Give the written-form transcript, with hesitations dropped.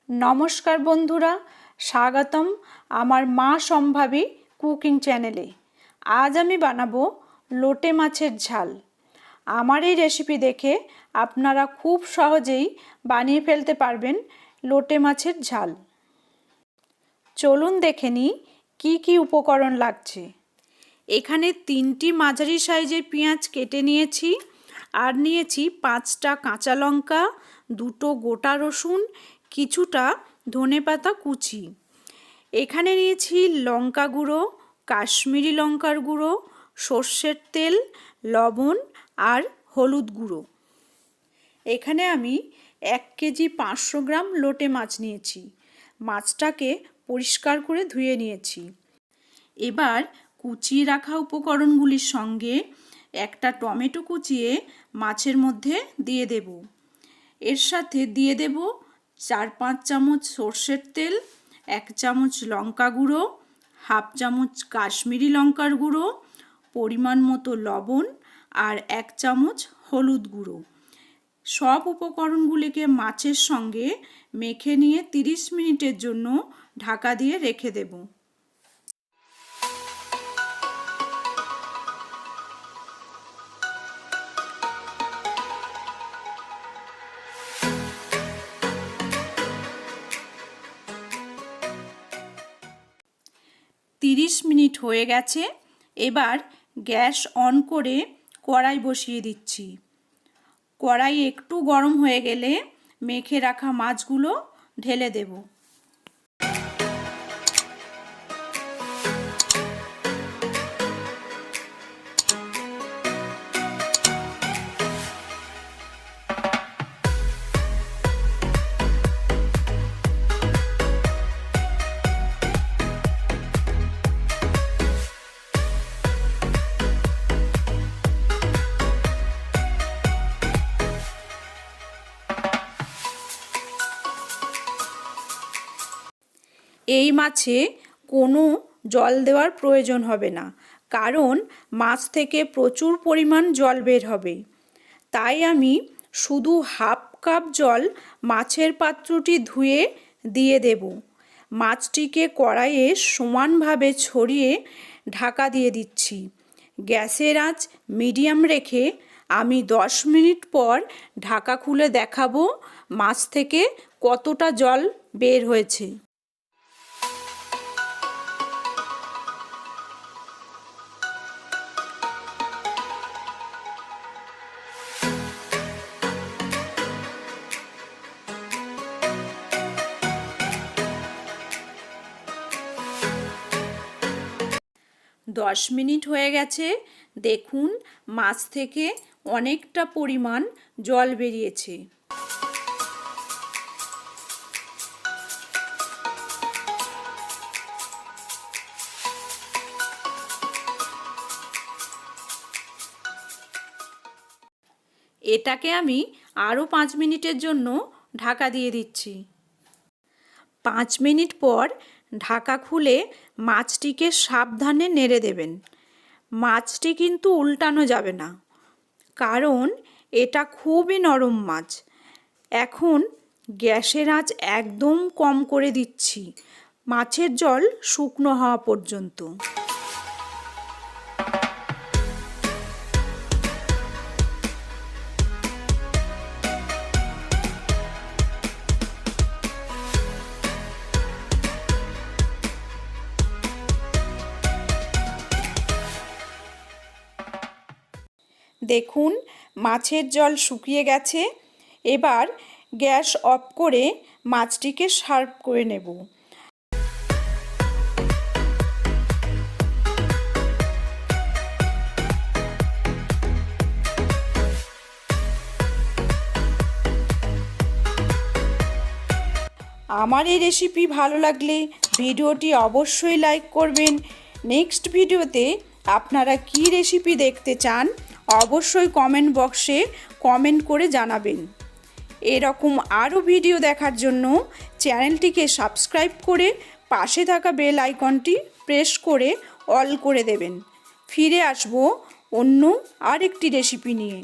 नमस्कार बंधुरा स्वागतम आमार मा सम्भाबी कुकिंग चैनेले। आज आमी बानाबो लोटे माछेर झाल। आमार एई रेसिपि देखे आपनारा खूब सहजेई बानिये फेलते पारबेन लोटे माछेर झाल। चलुन देखे निई की की उपकरण लागछे। एखाने 3टी माझारी साइजेर पेंयाज केटे नियेछि आर नियेछि 5टा काँचा लंका, 2টো गोटा रसुन, কিছুটা ধনেপাতা কুচি। এখানে নিয়েছি লঙ্কা গুঁড়ো, কাশ্মীরি লঙ্কার গুঁড়ো, সর্ষের তেল, লবণ আর হলুদ গুঁড়ো। এখানে আমি 1 কেজি 500 গ্রাম লোটে মাছ নিয়েছি। মাছটাকে পরিষ্কার করে ধুয়ে নিয়েছি। এবার কুচিয়ে রাখা উপকরণগুলির সঙ্গে একটা টমেটো কুচিয়ে মাছের মধ্যে দিয়ে দেব। এর সাথে দিয়ে দেব 4-5 চামচ সর্ষের তেল, 1 চামচ লঙ্কা গুঁড়ো, হাফ চামচ কাশ্মীরি লঙ্কার গুঁড়ো, পরিমাণ মতো লবণ আর 1 চামচ হলুদ গুঁড়ো। সব উপকরণগুলিকে মাছের সঙ্গে মেখে নিয়ে 30 মিনিটের জন্য ঢাকা দিয়ে রেখে দেব। তিরিশ মিনিট হয়ে গেছে। এবার গ্যাস অন করে কড়াই বসিয়ে দিচ্ছি। কড়াই একটু গরম হয়ে গেলে মেখে রাখা মাছগুলো ঢেলে দেব। এই মাছে কোনো জল দেওয়ার প্রয়োজন হবে না, কারণ মাছ থেকে প্রচুর পরিমাণ জল বের হবে। তাই আমি শুধু হাফ কাপ জল মাছের পাত্রটি ধুয়ে দিয়ে দেব। মাছটিকে কড়াইয়ে সমানভাবে ছড়িয়ে ঢাকা দিয়ে দিচ্ছি। গ্যাসের আঁচ মিডিয়াম রেখে আমি 10 মিনিট পর ঢাকা খুলে দেখাবো মাছ থেকে কতটা জল বের হয়েছে। 10 মিনিট হয়ে গেছে। দেখুন মাছ থেকে অনেকটা পরিমাণ জল বেরিয়েছে। এটাকে আমি আরও 5 মিনিটের জন্য ঢাকা দিয়ে দিচ্ছি। 5 মিনিট পর ঢাকা খুলে মাছটিকে সাবধানে নেড়ে দেবেন। মাছটি কিন্তু উল্টানো যাবে না, কারণ এটা খুবই নরম মাছ। এখন গ্যাসের আঁচ একদম কম করে দিচ্ছি, মাছের জল শুকনো হওয়া পর্যন্ত। দেখুন মাছের জল শুকিয়ে গেছে। এবার গ্যাস অফ করে মাছটিকে সার্ভ করে নেব। আমার এই রেসিপি ভালো লাগলে ভিডিওটি অবশ্যই লাইক করবেন। নেক্সট ভিডিওতে আপনারা কি রেসিপি দেখতে চান অবশ্যই কমেন্ট বক্সে কমেন্ট করে জানাবেন। এরকম আরও ভিডিও দেখার জন্য চ্যানেলটিকে সাবস্ক্রাইব করে পাশে থাকা বেল আইকনটি প্রেস করে অল করে দেবেন। ফিরে আসবো অন্য আরেকটি রেসিপি নিয়ে।